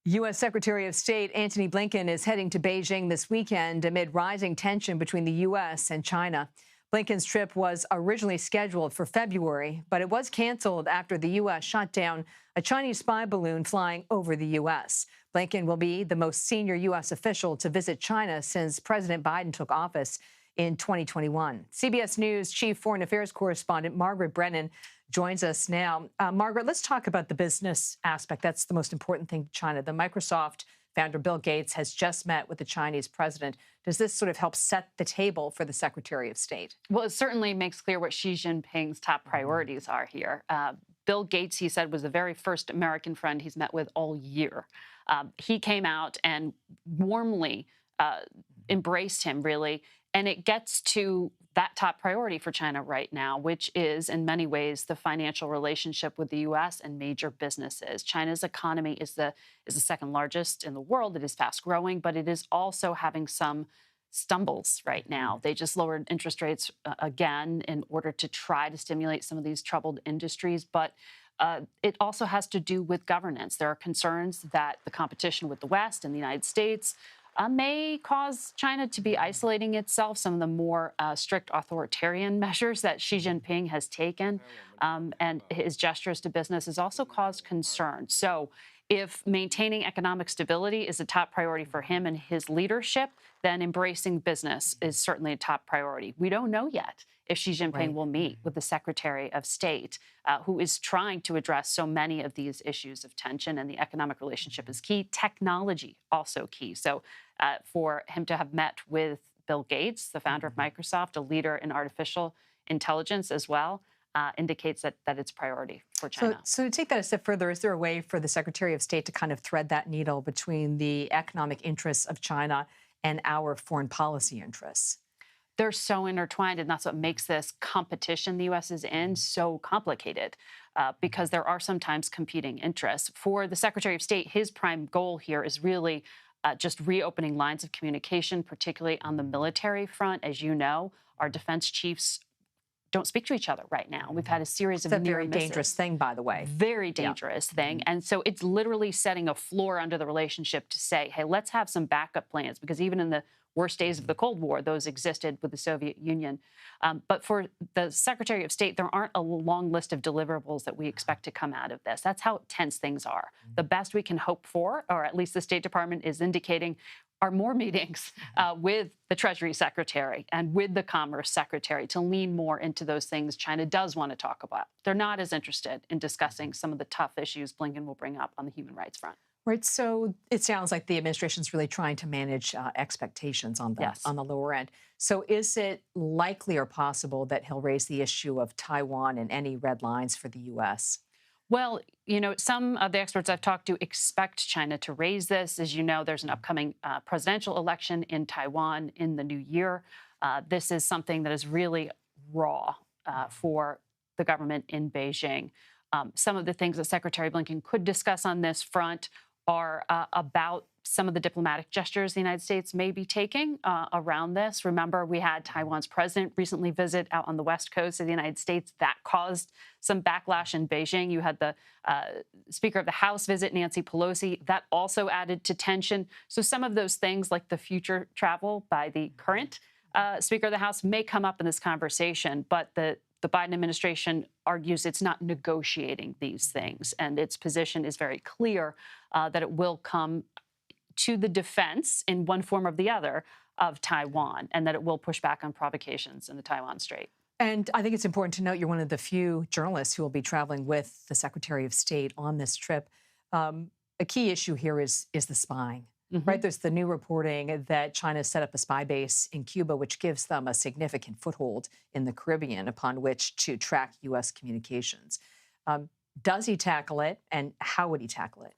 U.S. Secretary of State Antony Blinken is heading to Beijing this weekend amid rising tension between the U.S. and China. Blinken's trip was originally scheduled for February, but it was canceled after the U.S. shot down a Chinese spy balloon flying over the U.S. Blinken will be the most senior U.S. official to visit China since President Biden took office in 2021. CBS News Chief Foreign Affairs Correspondent Margaret Brennan joins us now. Margaret, let's talk about the business aspect. That's the most important thing to China. The Microsoft founder, Bill Gates, has just met with the Chinese president. Does this sort of help set the table for the Secretary of State? Well, it certainly makes clear what Xi Jinping's top priorities are here. Bill Gates, he said, was the very first American friend he's met with all year. He came out and warmly embraced him, really. And it gets to that top priority for China right now, which is, in many ways, the financial relationship with the U.S. and major businesses. China's economy is the second largest in the world. It is fast growing, but it is also having some stumbles right now. They just lowered interest rates again in order to try to stimulate some of these troubled industries. But it also has to do with governance. There are concerns that the competition with the West and the United States may cause China to be isolating itself. Some of the more strict authoritarian measures that Xi Jinping has taken and his gestures to business has also caused concern. So if maintaining economic stability is a top priority for him and his leadership, then embracing business is certainly a top priority. We don't know yet if Xi Jinping will meet with the Secretary of State, who is trying to address so many of these issues of tension, and the economic relationship is key. Technology also key. So for him to have met with Bill Gates, the founder of Microsoft, a leader in artificial intelligence as well, indicates that it's priority for China. So to take that a step further, is there a way for the Secretary of State to kind of thread that needle between the economic interests of China and our foreign policy interests? They're so intertwined, and that's what makes this competition the U.S. is in so complicated, because there are sometimes competing interests. For the Secretary of State, his prime goal here is really just reopening lines of communication, particularly on the military front. As you know, our defense chiefs don't speak to each other right now. We've had a series of near misses. It's a very misses. Dangerous thing, by the way. Very dangerous thing. And so it's literally setting a floor under the relationship to say, hey, let's have some backup plans, because even in the worst days of the Cold War, those existed with the Soviet Union. But for the Secretary of State, there aren't a long list of deliverables that we expect to come out of this. That's how tense things are. The best we can hope for, or at least the State Department is indicating, are more meetings with the Treasury Secretary and with the Commerce Secretary to lean more into those things China does want to talk about. They're not as interested in discussing some of the tough issues Blinken will bring up on the human rights front. Right. So it sounds like the administration's really trying to manage expectations on the lower end. So is it likely or possible that he'll raise the issue of Taiwan and any red lines for the U.S.? Well, you know, some of the experts I've talked to expect China to raise this. As you know, there's an upcoming presidential election in Taiwan in the new year. This is something that is really raw for the government in Beijing. Some of the things that Secretary Blinken could discuss on this front are about some of the diplomatic gestures the United States may be taking around this. Remember, we had Taiwan's president recently visit out on the West Coast of the United States. That caused some backlash in Beijing. You had the Speaker of the House visit, Nancy Pelosi. That also added to tension. So some of those things, like the future travel by the current Speaker of the House, may come up in this conversation, but the Biden administration argues it's not negotiating these things, and its position is very clear that it will come to the defense in one form or the other of Taiwan, and that it will push back on provocations in the Taiwan Strait. And I think it's important to note you're one of the few journalists who will be traveling with the Secretary of State on this trip. A key issue here is the spying. Right? There's the new reporting that China set up a spy base in Cuba, which gives them a significant foothold in the Caribbean upon which to track U.S. communications. Does he tackle it, and how would he tackle it?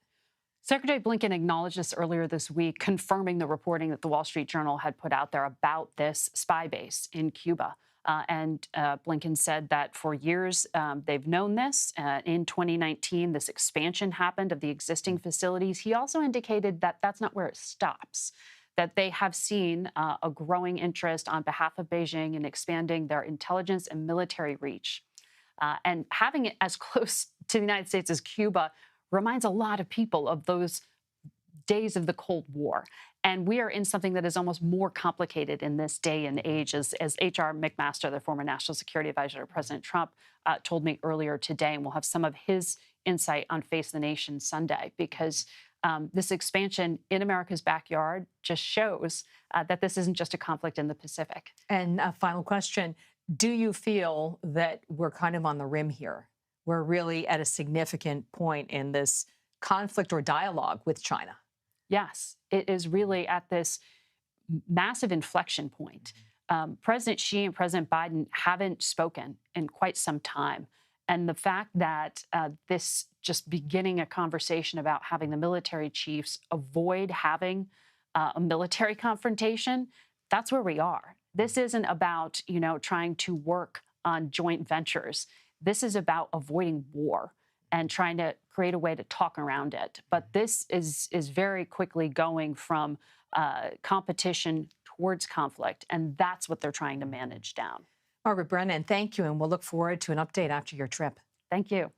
Secretary Blinken acknowledged this earlier this week, confirming the reporting that the Wall Street Journal had put out there about this spy base in Cuba. And Blinken said that for years they've known this. In 2019, this expansion happened of the existing facilities. He also indicated that that's not where it stops, that they have seen a growing interest on behalf of Beijing in expanding their intelligence and military reach. And having it as close to the United States as Cuba reminds a lot of people of those days of the Cold War. And we are in something that is almost more complicated in this day and age, as H.R. McMaster, the former National Security Advisor to President Trump, told me earlier today. And we'll have some of his insight on Face the Nation Sunday, because this expansion in America's backyard just shows that this isn't just a conflict in the Pacific. And a final question. Do you feel that we're kind of on the rim here? We're really at a significant point in this conflict or dialogue with China? Yes, it is really at this massive inflection point. President Xi and President Biden haven't spoken in quite some time. And the fact that this just beginning a conversation about having the military chiefs avoid having a military confrontation, that's where we are. This isn't about, trying to work on joint ventures. This is about avoiding war and trying to create a way to talk around it. But this is very quickly going from competition towards conflict, and that's what they're trying to manage down. Margaret Brennan, thank you, and we'll look forward to an update after your trip. Thank you.